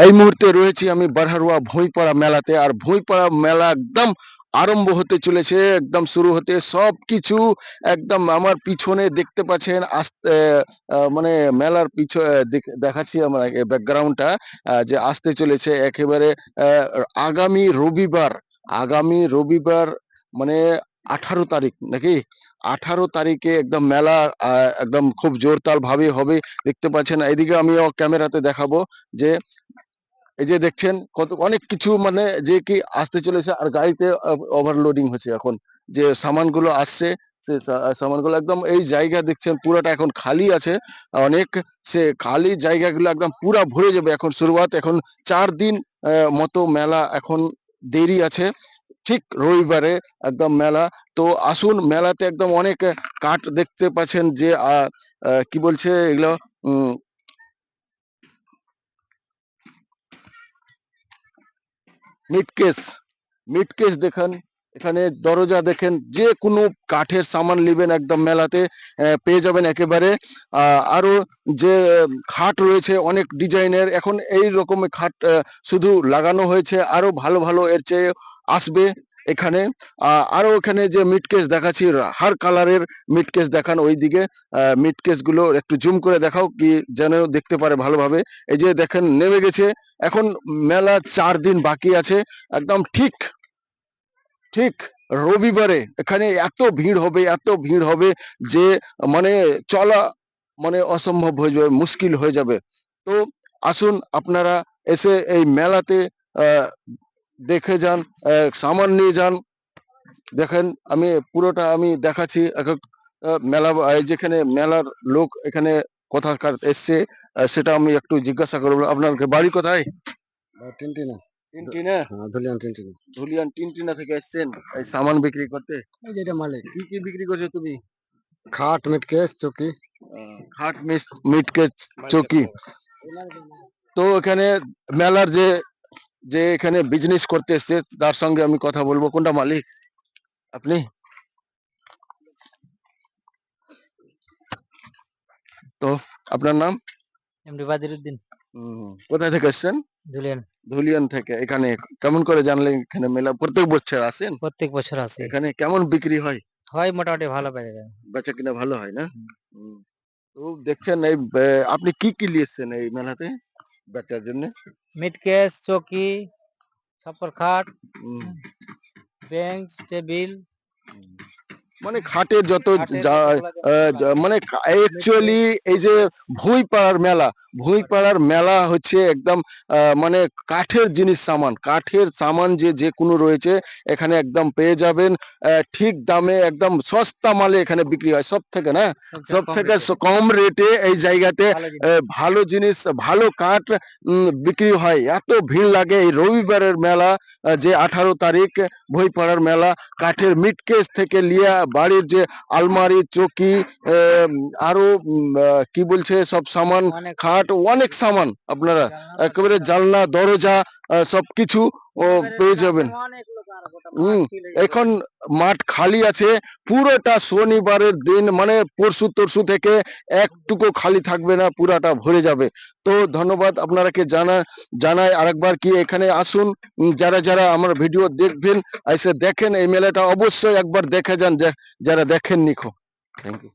এই মুহূর্তে রয়েছি আমি বারহারোয়া ভুঁইপাড়া মেলাতে। আর ভুঁইপাড়া মেলা একদম আরম্ভ হতে চলেছে, একদম শুরু হতে সবকিছু একদম আমার পিছনে দেখতে পাচ্ছেন। মানে মেলার দেখাচ্ছি আমরা ব্যাকগ্রাউন্ডটা যে আসতে চলেছে একেবারে আগামী রবিবার মানে 18 তারিখ নাকি 18 তারিখে একদম মেলা একদম খুব জোরতাল ভাবে হবে। দেখতে পাচ্ছেন এদিকে আমিও ক্যামেরাতে দেখাবো যে এই যে দেখছেন কত অনেক কিছু মানে যে কি আসতে চলেছে। আর গাড়িতে ওভারলোডিং হচ্ছে এখন, যে সামানগুলো আসছে সে সামানগুলো একদম এই জায়গা দেখছেন পুরাটা এখন খালি আছে অনেক। সে খালি জায়গাগুলো একদম পুরা ভরে যাবে এখন শুরুয়াত। এখন 4 দিন মতো মেলা এখন দেরি আছে, ঠিক রবিবারে একদম মেলা। তো আসুন মেলাতে একদম অনেক কাঠ দেখতে পাচ্ছেন যে কি বলছে এগুলো মিটকেস মিটকেস দেখেন, এখানে দরজা দেখেন, যে কোনো কাঠের সামান নেবেন একদম মেলাতে পেয়ে যাবেন একেবারে। আরো যে খাট রয়েছে অনেক ডিজাইনের, এখন এই রকমের খাট শুধু লাগানো হয়েছে, আরো ভালো ভালো এর চেয়ে আসবে এখানে। আরো এখানে যে মিটকেস দেখাচ্ছি হার কালারের মিটকেস দেখান ওইদিকে। মিটকেস গুলো একটু জুম করে দেখাও কি যেন দেখতে পারে ভালোভাবে। এই যে দেখেন নেমে গেছে। এখন মেলা 4 দিন বাকি আছে, একদম ঠিক ঠিক রবিবারে এখানে এত ভিড় হবে যে মানে চলা মানে অসম্ভব হয়ে যাবে, মুশকিল হয়ে যাবে। তো আসুন আপনারা এসে এই মেলাতে আহ, দেখে যান, সামান নিয়ে যান। দেখেন আমি পুরোটা আমি দেখাচ্ছি এক এক মেলা যেখানে মেলার লোক এখানে কোথাকার এসছে সেটা আমি একটু জিজ্ঞাসা করবো। আপনার বাড়ি কোথায়? টিনটিনা। টিনটিনা। হ্যাঁ, ধুলিয়ান টিনটিনা। ধুলিয়ান টিনটিনা থেকে এসছেন এই সামান বিক্রি করতে? এই যে এটা মালিক। কি কি বিক্রি করছো তুমি? খাট, মিটকেস, চৌকি। খাট মিটকেস চৌকি। তো এখানে মেলার যে যে এখানে বিজনেস করতে এসছে তার সঙ্গে আমি কথা বলবো। কোনটা মালিক আপনি? তো আপনার নাম? এমডি বাদিরউদ্দিন। কোথায় থেকে এসছেন? ধুলিয়ান। ধুলিয়ান থেকে। এখানে কেমন করে জানলেন এখানে মেলা প্রত্যেক বছর আসেন? প্রত্যেক বছর আসি। এখানে কেমন বিক্রি হয়? হয় মোটামুটি ভালো বেচা যায়। বেচা কিনা ভালো হয় না? হুম। তো দেখছেন এই আপনি কি কি নিয়ে এসছেন এই মেলাতে বেচার জন্য? মিটকেস, চৌকি, ছপ্পর খাট, হুম। বেঞ্চ, টেবিল, মানে খাটের যত খাটের যেগুলা মানে অ্যাকচুয়ালি এই যে ভুঁইপাড়ার মেলা হচ্ছে একদম মানে কাঠের সামান যে যে কোনো রয়েছে এখানে একদম পেয়ে যাবেন ঠিক দামে, একদম সস্তা মালে এখানে বিক্রি হয় সব থেকে কম রেটে এই জায়গাতে ভালো জিনিস ভালো কাঠ বিক্রি হয়। এত ভিড় লাগে এই রবিবারের মেলা, যে 18 তারিখ ভুঁইপাড়ার মেলা। কাঠের মিটকেস থেকে লিয়া বাড়ির যে আলমারি চৌকি আরো কি বলছে সব সামান, খাট অনেক সামান আপনারা একেবারে জানলা দরজা সবকিছু পেয়ে যাবেন। এখন মাঠ খালি আছে পুরোটা, শনিবারের দিন মানে পরশু তরশু থেকে একটুকু খালি থাকবে না, পুরাটা ভরে যাবে। তো ধন্যবাদ আপনারাকে জানাই আরেকবার কি এখানে আসুন, যারা যারা আমার ভিডিও দেখবেন এসে দেখেন এই মেলাটা অবশ্যই একবার দেখে যান যারা দেখেননি। Thank you.